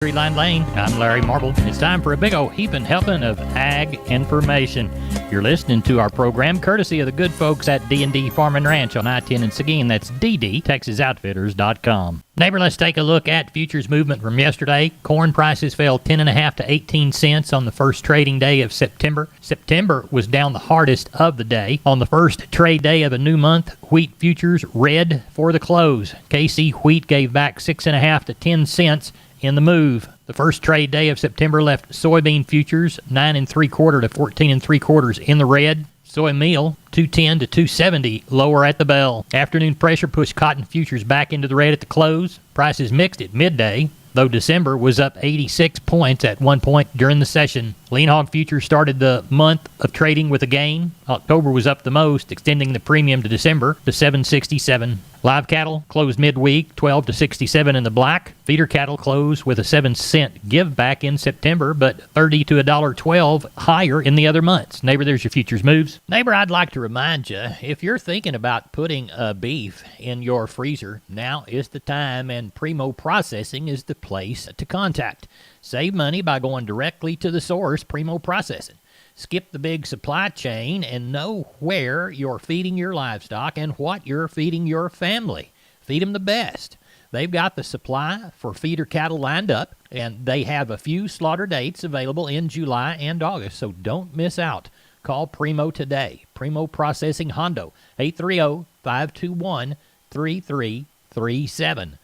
Line Lane. I'm Larry Marble. It's time for a big old heaping helping of ag information. You're listening to our program courtesy of the good folks at D&D Farm and Ranch on I-10 in Seguin. That's ddtexasoutfitters.com. Neighbor, let's take a look at futures movement from yesterday. Corn prices fell 10.5 to 18 cents on the first trading day of September. September was down the hardest of the day. On the first trade day of a new month, wheat futures red for the close. KC wheat gave back 6.5 to 10 cents in the move. The first trade day of September left soybean futures 9 3/4 to 14 3/4 in the red. Soy meal 210 to 270 lower at the bell. Afternoon pressure pushed cotton futures back into the red at the close. Prices mixed at midday, though December was up 86 points at one point during the session. Lean hog futures started the month of trading with a gain. October was up the most, extending the premium to December to 767. Live cattle closed midweek 12 to 67 in the black. Feeder cattle closed with a 7-cent give back in September, but 30 to $1.12 higher in the other months. Neighbor, there's your futures moves. Neighbor, I'd like to remind you, if you're thinking about putting a beef in your freezer, now is the time, and Primo Processing is the place to contact. Save money by going directly to the source, Primo Processing. Skip the big supply chain and know where you're feeding your livestock and what you're feeding your family. Feed them the best. They've got the supply for feeder cattle lined up, and they have a few slaughter dates available in July and August, so don't miss out. Call Primo today. Primo Processing Hondo, 830-521-3337.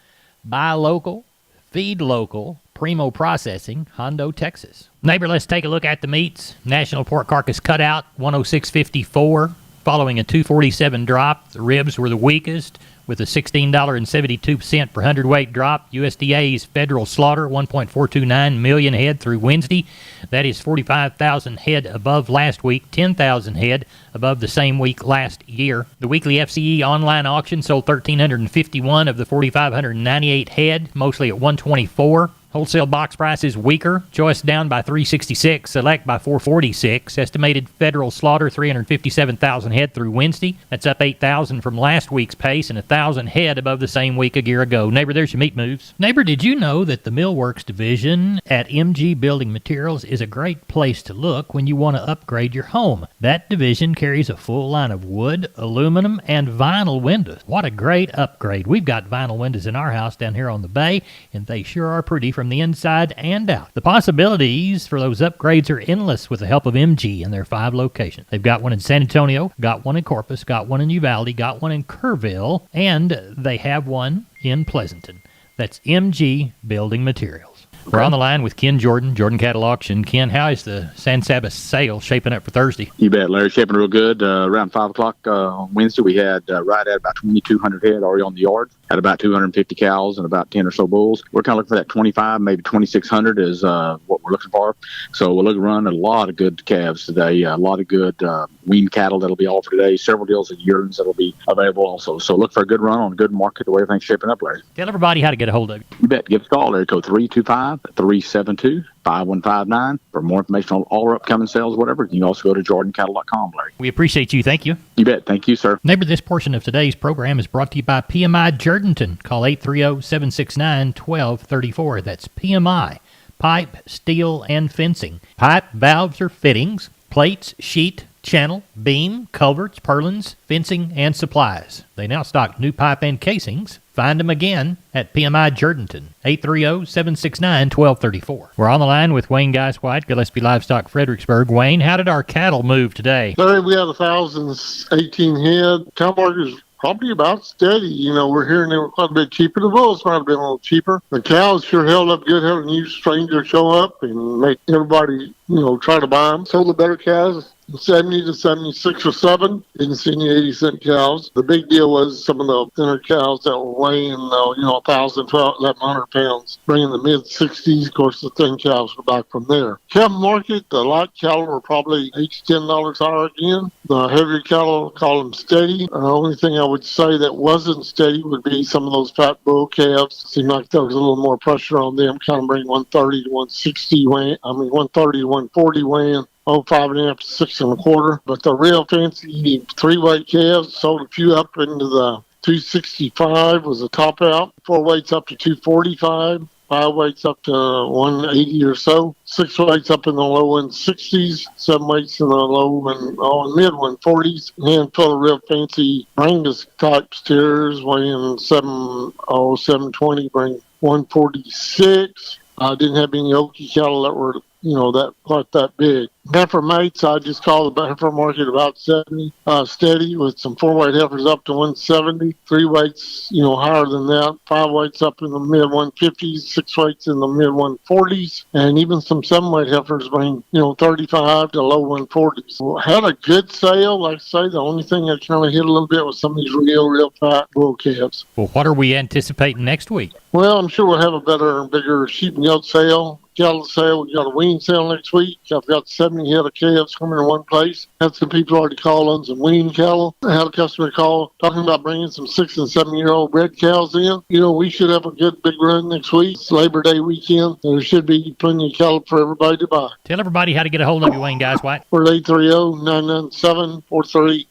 Buy local, feed local. Primo Processing, Hondo, Texas. Neighbor, let's take a look at the meats. National pork carcass cutout, 106.54, following a 247 drop. The ribs were the weakest, with a $16.72 per hundredweight drop. USDA's federal slaughter, 1.429 million head through Wednesday. That is 45,000 head above last week, 10,000 head above the same week last year. The weekly FCE online auction sold 1,351 of the 4,598 head, mostly at 124. Wholesale box price is weaker. Choice down by 366, select by 446. Estimated federal slaughter 357,000 head through Wednesday. That's up 8,000 from last week's pace and 1,000 head above the same week a year ago. Neighbor, there's your meat moves. Neighbor, did you know that the Millworks division at MG Building Materials is a great place to look when you want to upgrade your home? That division carries a full line of wood, aluminum, and vinyl windows. What a great upgrade. We've got vinyl windows in our house down here on the bay, and they sure are pretty from the inside and out. The possibilities for those upgrades are endless with the help of MG and their 5 locations. They've got one in San Antonio, got one in Corpus, got one in Uvalde, got one in Kerrville, and they have one in Pleasanton. That's MG Building Materials. We're on the line with Ken Jordan, Jordan Cattle Auction. Ken, how is the San Saba sale shaping up for Thursday? You bet, Larry. Shaping real good. Around 5 o'clock on Wednesday, we had right at about 2,200 head already on the yard. Had about 250 cows and about 10 or so bulls. We're kind of looking for that 25, maybe 2,600 is what we're looking for. So we're looking to run a lot of good calves today, a lot of good wean cattle that'll be offered today, several deals of yearlings that'll be available also. So look for a good run on a good market, the way everything's shaping up, Larry. Tell everybody how to get a hold of you. You bet. Give us a call, Larry, code 325-372-5159. For more information on all our upcoming sales, whatever, you can also go to jordancattle.com, Larry. We appreciate you. Thank you. You bet. Thank you, sir. Neighbor, this portion of today's program is brought to you by PMI Jordanton. Call 830-769-1234. That's PMI. Pipe, steel, and fencing. Pipe, valves, or fittings. Plates, sheet, channel, beam, culverts, purlins, fencing, and supplies. They now stock new pipe and casings. Find them again at PMI Jordanton, 830-769-1234. We're on the line with Wayne Geis-White, Gillespie Livestock, Fredericksburg. Wayne, how did our cattle move today? Larry, we had 1,018 head. Cow market's probably about steady. You know, we're hearing they were quite a bit cheaper. The bulls might have been a little cheaper. The cows sure held up good, having new strangers show up and make everybody, try to buy them. Sold the better calves. 70 to 76 or 7. Didn't see any 80-cent cows. The big deal was some of the thinner cows that were weighing, 1,000, 1,100 pounds, bringing the mid-60s. Of course, the thin cows were back from there. Calf market, the light cattle were probably $8 to $10 higher again. The heavier cattle, call them steady. The only thing I would say that wasn't steady would be some of those fat bull calves. Seemed like there was a little more pressure on them, kind of bring 130 to 160 weighing. 130 to 140 weighing. 5.5 to 6.25. But the real fancy 3-weight calves sold a few up into the 265 was a top out. 4 weights up to 245. 5 weights up to 180 or so. 6 weights up in the low 160s. 7 weights in the low and mid 140s. Handful of real fancy Angus type steers weighing 720, bring 146. I didn't have any Okie cattle that were, that quite that big. Heifer mates, I just call the heifer market about 70, steady with some 4-weight heifers up to 170. 3 weights, higher than that. 5 weights up in the mid 150s. 6 weights in the mid 140s, and even some 7-weight heifers being, 35 to low 140s. Well, had a good sale. Like I say, the only thing that kind of hit a little bit was some of these real fat bull calves. Well, what are we anticipating next week? Well, I'm sure we'll have a better and bigger sheep and goat sale. Cattle sale. We got a wean sale next week. I've got 70 head of calves coming in one place. Had some people already call on some wean cattle. I had a customer call talking about bringing some 6 and 7 year old bred cows in. We should have a good big run next week. It's Labor Day weekend. There should be plenty of cattle for everybody to buy. Tell everybody how to get a hold of you, Wayne Geiswhite. We're 830-997-4394.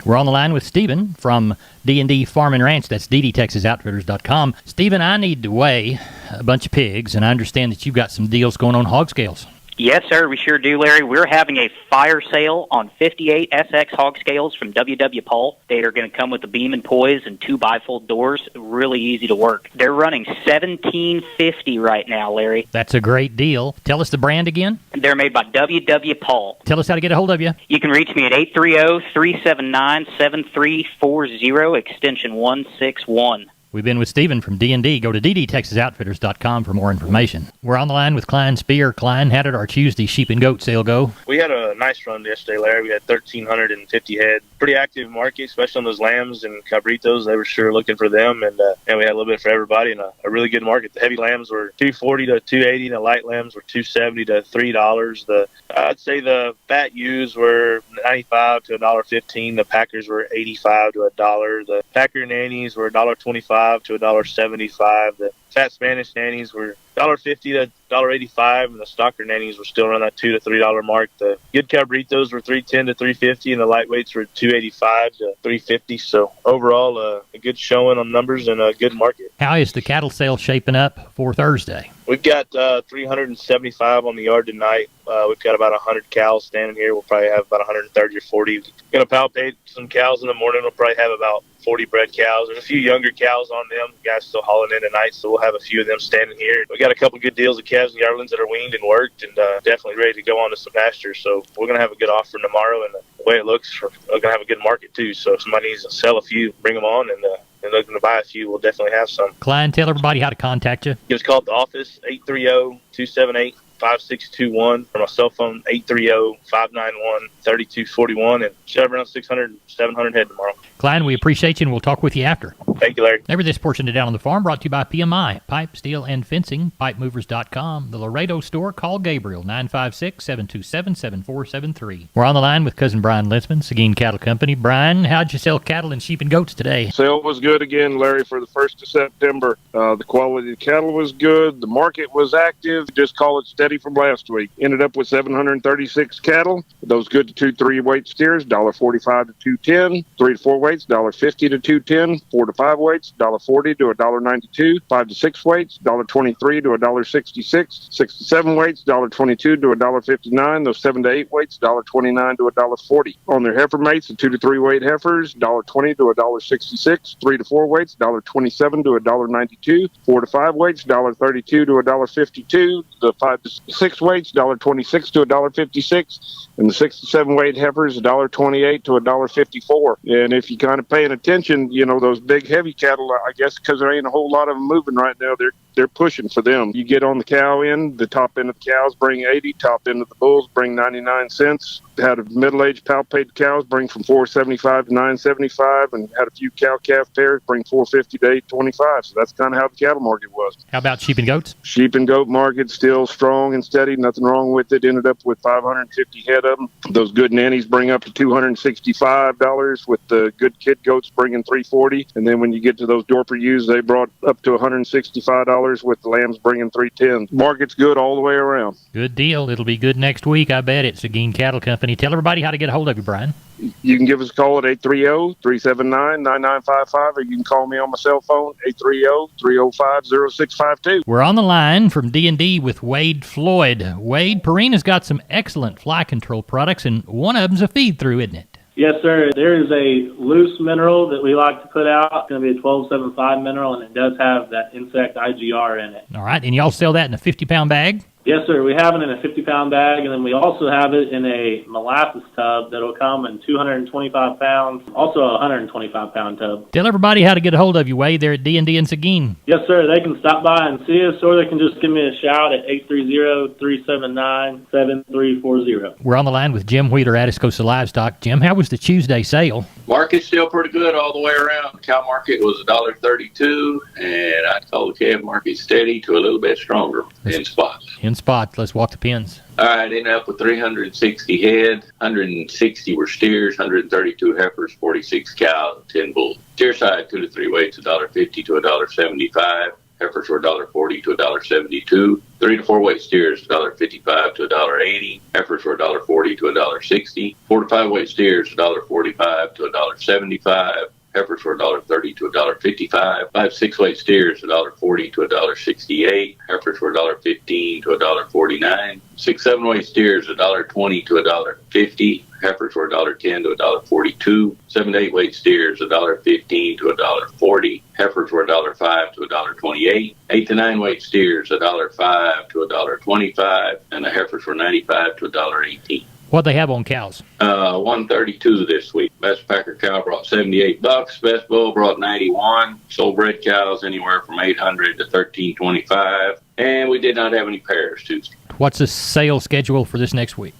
We're on the line with Stephen from D&D Farm and Ranch. That's ddtexasoutfitters.com. Stephen, I need to weigh a bunch of pigs, and I understand that you've got some deals going on hog scales. Yes, sir, we sure do, Larry. We're having a fire sale on 58 SX hog scales from WW Paul. They are going to come with the beam and poise and 2 bifold doors. Really easy to work. They're running $1,750 right now, Larry. That's a great deal. Tell us the brand again. They're made by WW Paul. Tell us how to get a hold of you. You can reach me at 830-379-7340, extension 161. We've been with Stephen from D&D. Go to ddtexasoutfitters.com for more information. We're on the line with Klein Spear. Klein, how did our Tuesday sheep and goat sale go? We had a nice run yesterday, Larry. We had 1,350 head. Pretty active market, especially on those lambs and cabritos. They were sure looking for them, and we had a little bit for everybody and a really good market. The heavy lambs were $240 to $280, and the light lambs were $270 to $3. I'd say the fat ewes were $95 to $1.15. The packers were $85 to $1. The packer nannies were $1.25 to $1.75. The fat Spanish nannies were $1.50 to $1.85, and the stocker nannies were still around that $2 to $3 mark. The good cabritos were $310 to $350, and the lightweights were $285 to $350. So overall, a good showing on numbers and a good market. How is the cattle sale shaping up for Thursday? We've got 375 on the yard tonight. We've got about 100 cows standing here. We'll probably have about 130 or 40. Going to palpate some cows in the morning. We'll probably have about 40 bred cows. There's a few younger cows on them. Guys still hauling in tonight, so we'll have a few of them standing here. We got a couple good deals of calves and yearlings that are weaned and worked, and definitely ready to go on to some pasture. So we're going to have a good offer tomorrow, and the way it looks, we're going to have a good market too. So if somebody needs to sell a few, bring them on, and looking to buy a few, we'll definitely have some. Klein, tell everybody how to contact you. Give us a call at the office, 830-278-5621, or my cell phone, 830-591-3241, and should have around 600, 700 head tomorrow. Klein, we appreciate you, and we'll talk with you after. Thank you, Larry. Over this portion of Down on the Farm brought to you by PMI, Pipe, Steel, and Fencing, PipeMovers.com, the Laredo store. Call Gabriel, 956-727-7473. We're on the line with cousin Brian Linsman, Seguin Cattle Company. Brian, how'd you sell cattle and sheep and goats today? Sale was good again, Larry, for the 1st of September. The quality of the cattle was good. The market was active. Just call it steady from last week. Ended up with 736 cattle. Those good to 2-3 weight steers, $1.45 to $2.10. 3 to 4 weights, $1.50 to $2.10. 4 to 5 weights, $1.40 to $1.92. 5 to 6 weights, $1.23 to $1.66. 6 to 7 weights, $1.22 to $1.59. Those 7 to 8 weights, $1.29 to $1.40. On their heifer mates, the 2 to 3 weight heifers, $1.20 to $1.66. 3 to 4 weights, $1.27 to $1.92. 4 to 5 weights, $1.32 to $1.52. The 5 to 6 weights, $1.26 to $1.56. And the 6 to 7 weight heifers, $1.28 to $1.54. And if you're kind of paying attention, those big heavy cattle, I guess because there ain't a whole lot of them moving right now, they're pushing for them. You get on the cow end, the top end of the cows bring 80, top end of the bulls bring 99 cents. Had a middle-aged palpated cows bring from $4.75 to $9.75, and had a few cow-calf pairs bring $4.50 to $8.25. So that's kind of how the cattle market was. How about sheep and goats? Sheep and goat market still strong and steady. Nothing wrong with it. Ended up with 550 head of them. Those good nannies bring up to $265, with the good kid goats bringing $340. And then when you get to those Dorper ewes, they brought up to $165 $300 with the lambs bringing 310. Market's good all the way around. Good deal. It'll be good next week, I bet, at Seguin Cattle Company. Tell everybody how to get a hold of you, Brian. You can give us a call at 830-379-9955, or you can call me on my cell phone, 830-305-0652. We're on the line from D&D with Wade Floyd. Wade, Purina's got some excellent fly control products, and one of them's a feed-through, isn't it? Yes, sir. There is a loose mineral that we like to put out. It's going to be a 1275 mineral, and it does have that insect IGR in it. All right, and y'all sell that in a 50-pound bag? Yes, sir. We have it in a 50-pound bag, and then we also have it in a molasses tub that'll come in 225 pounds, also a 125-pound tub. Tell everybody how to get a hold of you, Wade, there at D&D in Seguin. Yes, sir. They can stop by and see us, or they can just give me a shout at 830-379-7340. We're on the line with Jim Wheeler at Atascosa Livestock. Jim, how was the Tuesday sale? Market's still pretty good all the way around. The cow market was $1.32, and I'd call the calf market steady to a little bit stronger in spots. In spots. Let's walk the pins. All right, ended up with 360 head. 160 were steers, 132 heifers, 46 cows, 10 bulls. Steer side 2 to 3 weights, $1.50 to $1.75. Heifers were $1.40 to $1.72. 3 to 4 weight steers, $1.55 to $1.80. Heifers were $1.40 to $1.60. 4 to 5 weight steers, $1.45 to $1.75. Heifers were $1.30 to $1.55. 5 6 weight steers, $1.40 to $1.68. Heifers were $1.15 to $1.49. 6 7 weight steers, $1.20 to $1.50. Heifers were $1.10 to $1.42. 7 to 8 weight steers, $1.15 to $1.40. Heifers were $1.05 to $1.28. 8 to 9 weight steers, $1.05 to $1.25, and the heifers were $95 to $1.18. What they have on cows? 132 this week. Best packer cow brought $78. Best bull brought 91. Sold bred cows anywhere from 800 to 1325. And we did not have any pairs Tuesday. What's the sales schedule for this next week?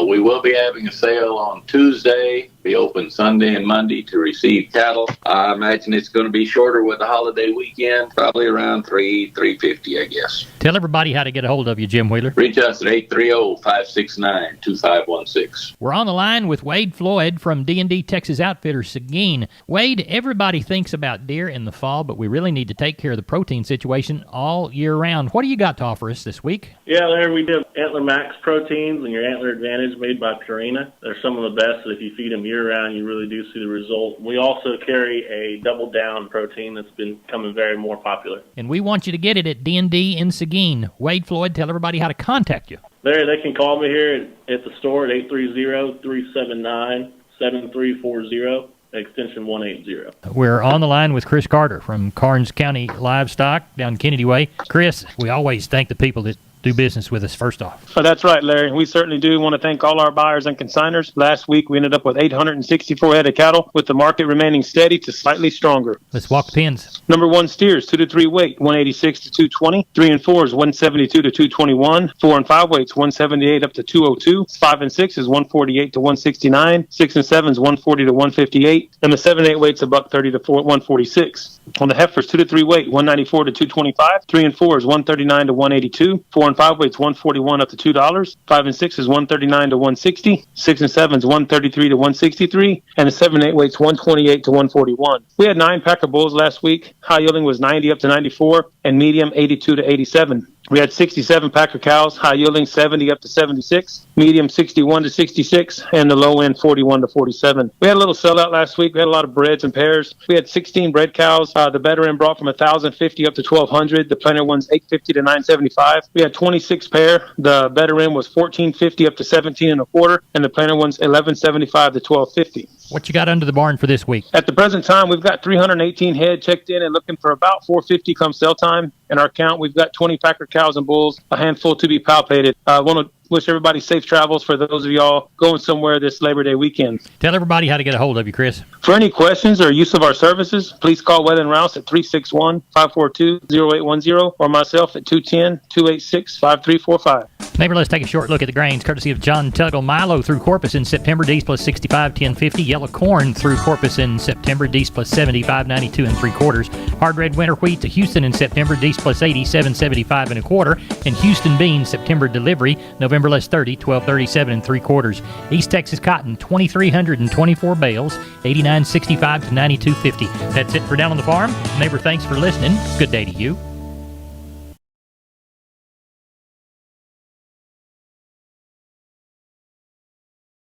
We will be having a sale on Tuesday, be open Sunday and Monday to receive cattle. I imagine it's going to be shorter with the holiday weekend, probably around $350, I guess. Tell everybody how to get a hold of you, Jim Wheeler. Reach us at 830-569-2516. We're on the line with Wade Floyd from D&D Texas Outfitters Seguin. Wade, everybody thinks about deer in the fall, but we really need to take care of the protein situation all year round. What do you got to offer us this week? Yeah, there we do Antler Max proteins and your Antler Advantage made by Purina. They're some of the best. If you feed them year-round, you really do see the result. We also carry a Double Down protein that's been becoming very more popular. And we want you to get it at D&D in Seguin. Wade Floyd, tell everybody how to contact you. They can call me here at the store at 830-379-7340. Extension 180. We're on the line with Chris Carter from Karnes County Livestock down Kennedy Way. Chris, we always thank the people that do business with us first off. Oh, that's right, Larry. We certainly do want to thank all our buyers and consigners. Last week, we ended up with 864 head of cattle, with the market remaining steady to slightly stronger. Let's walk the pins. Number 1 steers, 2 to 3 weight, 186 to 220. 3 and 4 is 172 to 221. 4 and 5 weights, 178 up to 202. 5 and 6 is 148 to 169. 6 and 7 is 140 to 158. And the 7 and 8 weights, $130 to 146. On the heifers, 2 to 3 weight, 194 to 225. 3 and 4 is 139 to 182. 4 and 5 weights, 141 up to $2. 5 and 6 is 139 to 160. 6 and 7 is 133 to 163. And the 7 and 8 weights, 128 to 141. We had 9 packer bulls last week. High yielding was 90 up to 94, and medium 82 to 87. We had 67 packer cows, high yielding 70 up to 76, medium 61 to 66, and the low end 41 to 47. We had a little sellout last week. We had a lot of breds and pairs. We had 16 bred cows. The better end brought from 1,050 up to 1,200. The plainer one's 850 to 975. We had 26 pair. The better end was 1,450 up to 17 and a quarter, and the plainer one's 1,175 to 1,250. What you got under the barn for this week? At the present time, we've got 318 head checked in and looking for about 450 come sale time. In our count, we've got 20 packer cows and bulls, a handful to be palpated. I want to wish everybody safe travels for those of y'all going somewhere this Labor Day weekend. Tell everybody how to get a hold of you, Chris. For any questions or use of our services, please call Wetland Rouse at 361-542-0810 or myself at 210-286-5345. Neighbor, let's take a short look at the grains, courtesy of John Tuggle. Milo through Corpus in September, D's plus 65, 10.50. Yellow corn through Corpus in September, D's plus 75, 92 and 3/4. Hard red winter wheat to Houston in September, D's plus 80, 7.75 and 1/4. And Houston beans September delivery, November less 30, 12.37 and 3/4. East Texas cotton, 2,324 bales, 89.65 to 92.50. That's it for Down on the Farm. Neighbor, thanks for listening. Good day to you.